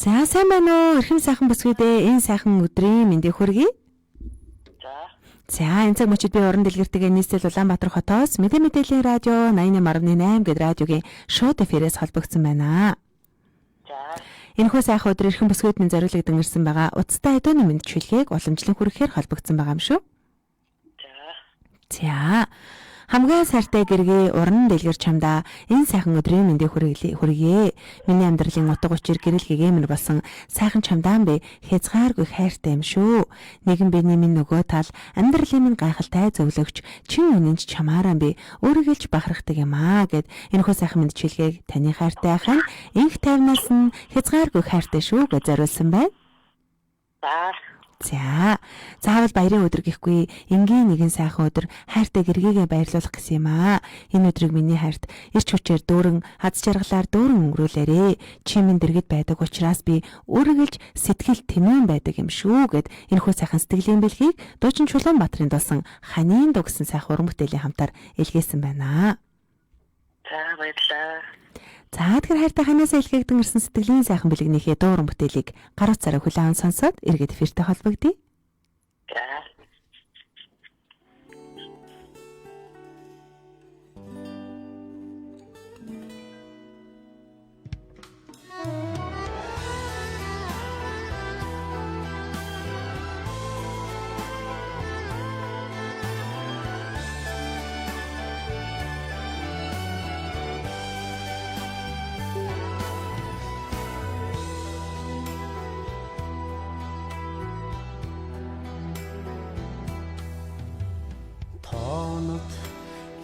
За сайн байна уу? Эрхэм сайхан бүсгүйдээ энэ сайхан өдрийн мэндийг хүргэе. За энэ цаг мөчид би уран дэлгэртэйгээ нийслэл Улаанбаатар хотоос мэдээллийн радио 88.8 гэдэг радиогийн шууд эфирээс холбогдсон байна. Энэхүү сайхан өдөр эрхэм бүсгүйд минь зориулагдсан ирсэн байгаа уцтай эдөөний мэдчилгээг уламжлан хүргэхээр холбогдсон байгаа юм шүү. За хамгийн сайртай гэргээ уран дэлгэр чамдаа энэ сайхан өдрийн мэндийг хүргэе. Миний амьдралын утга учир гэрэл гэгээмэр болсон сайхан чамдаан би хязгааргүй хайртай юм шүү. Нэгэн биений минь нөгөө тал амьдралын минь гайхалтай зөвлөгч чин үнэнч чамаараа би өөрөглөж бахархдаг юм аа гэд энэхүү сайхан мэдчилгээг таны хайртай ахын инх тайвнаас нь хязгааргүй хайртай шүү гэж зориулсан байна. За заавал баярын өдөр гэхгүй энгийн нэгэн сайхан өдөр хайртай гэргийгээ баярлуулах гэсэн юм аа. Энэ өдрийг миний хайрт эрч хүчээр дүүрэн хаз жаргалаар дүүрэн өнгөрүүлээрэ. Чи минь дэргэд байдаг учраас би үргэлж сэтгэл тэмээн байдаг юм шүү гэд энэхүү сайхан сэтгэлийн бэлгийг дуучин Чулуунбаатарын дуусан ханийн дуу гэсэн сайхан уран бүтээлийн хамтаар илгээсэн байна. За баярлалаа. За тэгэхээр хайртай ханаас илгээгдэн ирсэн сэтгэлийн сайхан бэлгнийхээ дуу уран бүтээлийг гар утсаараа хүлээн сонсоод эргээд эфиртэй холбогдъё.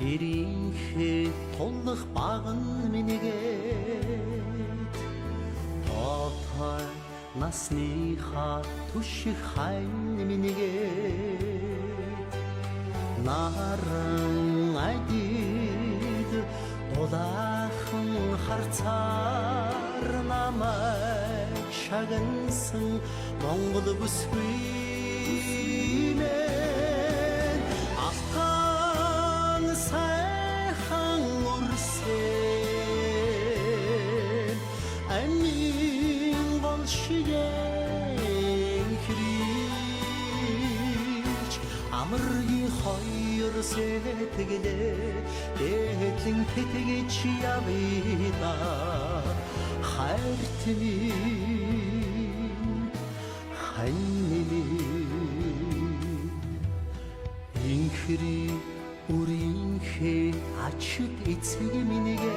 Ирийнхээ тулах баган минийгээд Тотой насныхаа түших хайн минийгээд Наран айдид дулаахан харцаар намайг шагнасан Монгол бүсгүй мэн сайхан үрсэн амин болшиген хрич амргийн хоёр сэтгэлээ дээдлэн тэтгэж явида хайртмин ханними инхри Үрийнхээ ачид эцэг минийгээд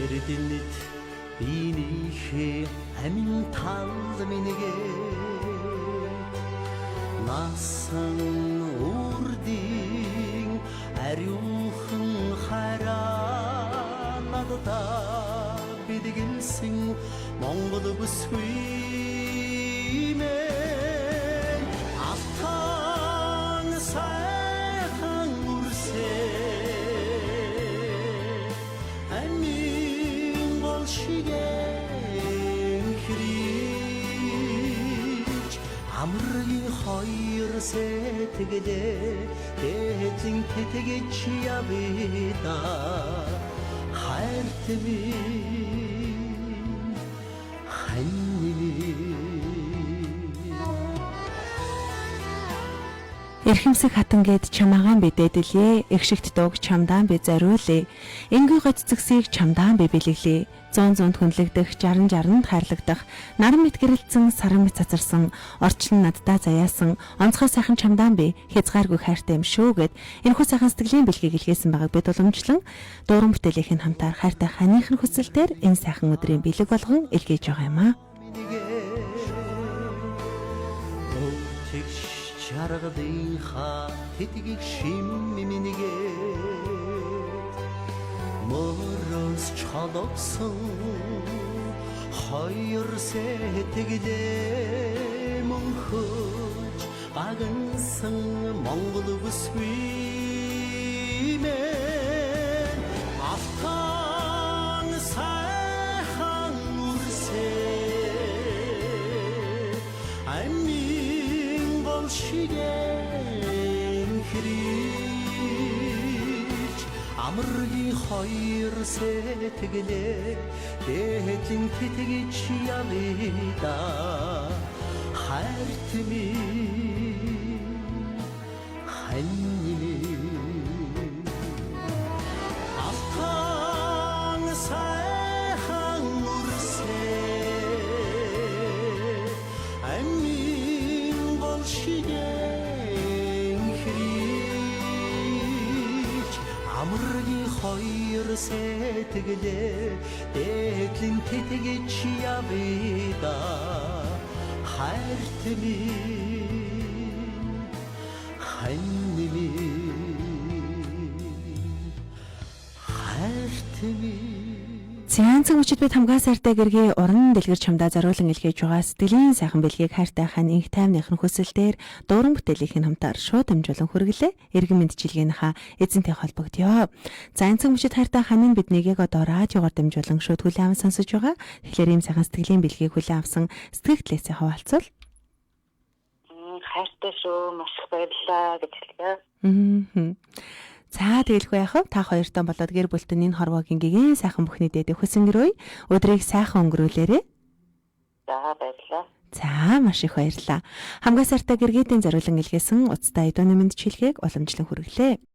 Эрдэнэт биенийхээ амин тал минийгээд Насан үрдийн ариухан хараа надад бидгэлсэн Монгол бүсгүй мэн сайхан үрсэн амин болшиген хрич амргийн хоёр сэтгэлээ дээдлэн тэтгэж явида хайртмин ханними Эрхэмсэг хатан гээд чамаагаан би дээдэлье. Эгшигт дууг чамдаан би зориулъя. Энгүй гоццгсийг чамдаан би бэлэглэе. 100 хүнлэгдэх, 60 хайрлагдах, наран мэт гэрэлцэн, саран мэт цацарсан, орчлон наддаа заяасан, онцгой сайхан чамдаан би хязгааргүй хайртай юм шүү гэд энэхүү сайхан сэтгэлийн бэлгийг илгээсэн байгааг бид уламжлан дууран бүтээлийнхэн хамтаар хайртай ханыхын хүсэлтээр энэ сайхан өдрийн бэлэг болгон илгээж байгаа юм аа. Жаргадынхаа тэтгэг шим минийгээд мөрөөс чолоогсон хоёр сэтгэлээ мөнхөж гагнсан Монгол бүсгүй мэн автан сайхан үрсэн амин болшиген хрич амргийн хоёр сэтгэлээ дээдлэн тэтгэж явъя хайрт минь ханьми автан сайхан үрсээ амин болшигэн хрич амргийн хоёр сэтгэлээ дээдлэн тэтгэж явъя хайрт минь ханьми хайрт минь Цаанцэг мөчид бид хамгаа сайртай гэргээ уран дэлгэр чамдаа зориулан илгээж байгаа сэтгэлийн сайхан бэлгийг хайртай хань инх таймныхын хүсэлтээр дуран бүтээлийнхэн хамтаар шууд дамжуулан хүргэлээ. Иргэн мэдчилгээнийхаа эзэнтэй холбогдё. Цаанцэг мөчид хайртай хань бид нэгийг одоо радиогоор дамжуулан шууд хүлээн аван сонсож байгаа. Тэгэхээр ийм сайхан сэтгэлийн бэлгийг хүлээн авсан сэтгэгдлээсээ хаваалцвал. Хайртай шүү. Маш их баярлалаа гэж хэлье. За тэгэлгүй яхав та хоёртон болоод гэр бүлтэн энэ хорвоогийн гэгэн сайхан бүхний дээдэ хүсэнгэрөөе. Өдрийг сайхан өнгөрүүлээрэ. За баярлалаа. За маш их баярлалаа. Хамгаа сайртай гэргэтийн зориулан илгээсэн уцтай эдоны мэндчилгээг уламжлан хүргэлээ.